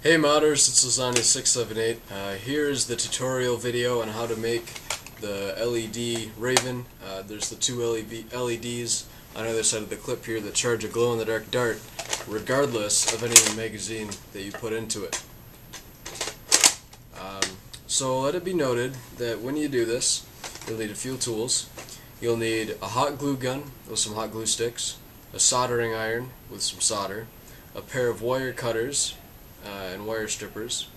Hey modders, it's Lasagna678. Here is the tutorial video on how to make the LED Rayven. There's the two LEDs on either side of the clip here that charge a glow-in-the-dark dart regardless of any magazine that you put into it. So let it be noted that when you do this, you'll need a few tools. You'll need a hot glue gun with some hot glue sticks, a soldering iron with some solder, a pair of wire cutters, and wire strippers,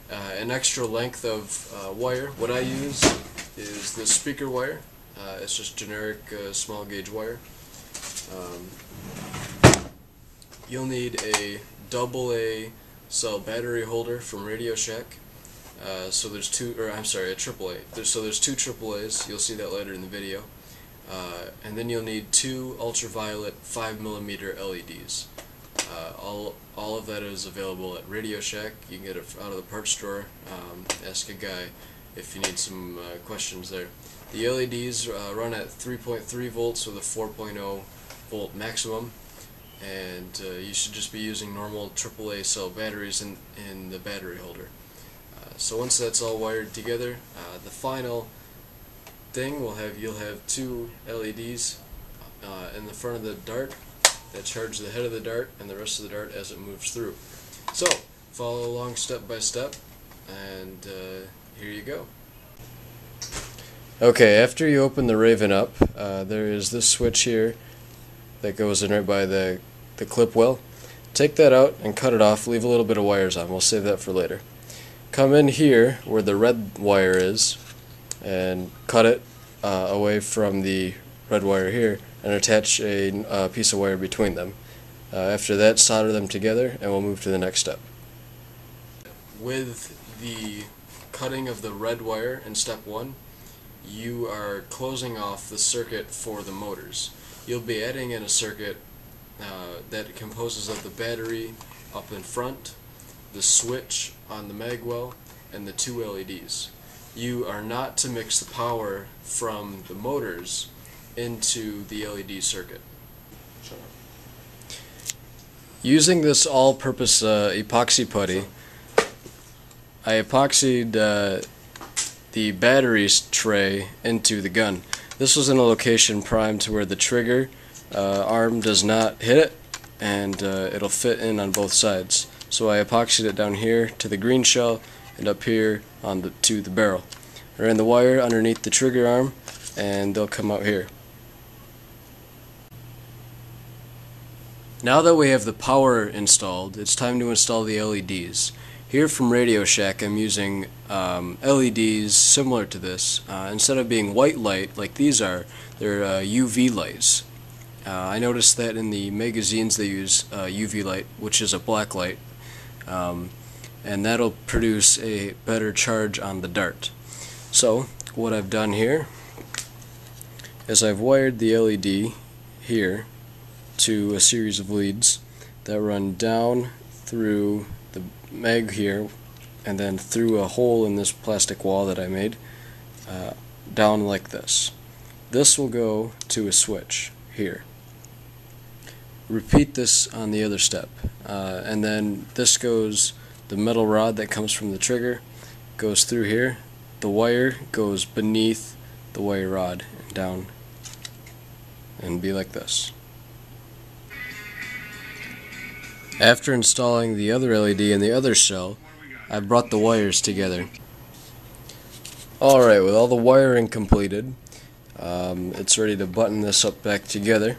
an extra length of wire. What I use is this speaker wire. It's just generic small gauge wire. You'll need a AA cell battery holder from Radio Shack. So there's two, or I'm sorry, a AAA. So there's two AAAs. You'll see that later in the video. And then you'll need two ultraviolet 5mm LEDs. All of that is available at Radio Shack. You can get it out of the parts store. Ask a guy if you need some questions there. The LEDs run at 3.3 volts with a 4.0 volt maximum, and you should just be using normal AAA cell batteries in the battery holder. So once that's all wired together, the final thing you'll have two LEDs in the front of the dart that charge the head of the dart and the rest of the dart as it moves through. So follow along step by step, and here you go. Okay, after you open the Rayven up, there is this switch here that goes in right by the clip well. Take that out and cut it off. Leave a little bit of wires on. We'll save that for later. Come in here where the red wire is and cut it away from the red wire here and attach a piece of wire between them. After that, solder them together and we'll move to the next step. With the cutting of the red wire in step 1, you are closing off the circuit for the motors. You'll be adding in a circuit that composes of the battery up in front, the switch on the magwell, and the two LEDs. You are not to mix the power from the motors into the LED circuit. Using this all-purpose epoxy putty, I epoxied the batteries tray into the gun. This was in a location primed to where the trigger arm does not hit it, and it'll fit in on both sides. So I epoxied it down here to the green shell and up here to the barrel. I ran the wire underneath the trigger arm and they'll come out here. Now that we have the power installed, it's time to install the LEDs. Here from Radio Shack I'm using LEDs similar to this. Instead of being white light like these are, they're UV lights. I noticed that in the magazines they use UV light, which is a black light, and that'll produce a better charge on the dart. So what I've done here is I've wired the LED here to a series of leads that run down through the mag here and then through a hole in this plastic wall that I made down like this. This will go to a switch here. Repeat this on the other step, and then this goes, the metal rod that comes from the trigger goes through here, the wire goes beneath the wire rod and down, and be like this. After installing the other LED in the other shell, I brought the wires together. Alright, with all the wiring completed, it's ready to button this up back together.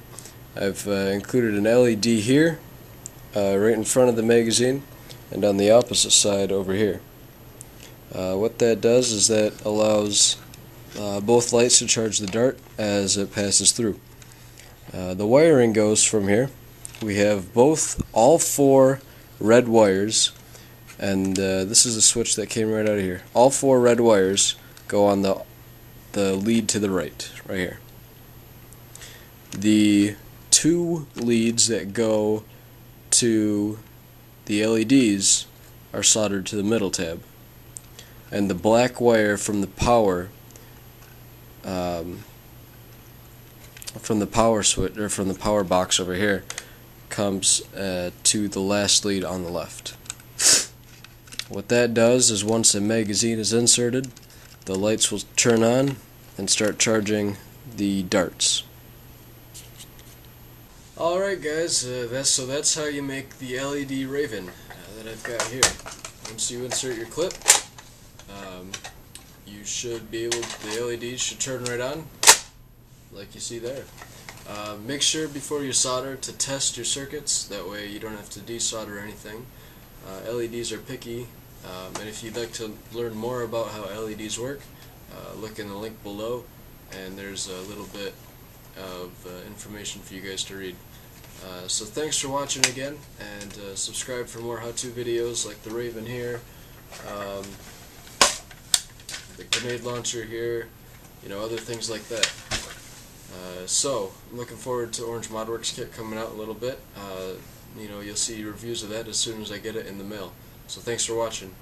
I've included an LED here, right in front of the magazine, and on the opposite side over here. What that does is that allows both lights to charge the dart as it passes through. The wiring goes from here. We have all four red wires, and this is a switch that came right out of here. All four red wires go on the lead to the right here. The two leads that go to the LEDs are soldered to the middle tab, and the black wire from the power switch, or from the power box over here, comes to the last lead on the left. What that does is once a magazine is inserted, the lights will turn on and start charging the darts. Alright guys, that's how you make the LED Rayven that I've got here. Once you insert your clip, you should be able, the LEDs should turn right on, like you see there. Make sure before you solder to test your circuits, that way you don't have to desolder anything. LEDs are picky, and if you'd like to learn more about how LEDs work, look in the link below, and there's a little bit of information for you guys to read. So thanks for watching again, and subscribe for more how-to videos like the Rayven here, the grenade launcher here, you know, other things like that. So I'm looking forward to Orange ModWorks kit coming out in a little bit. You know, you'll see reviews of that as soon as I get it in the mail. So thanks for watching.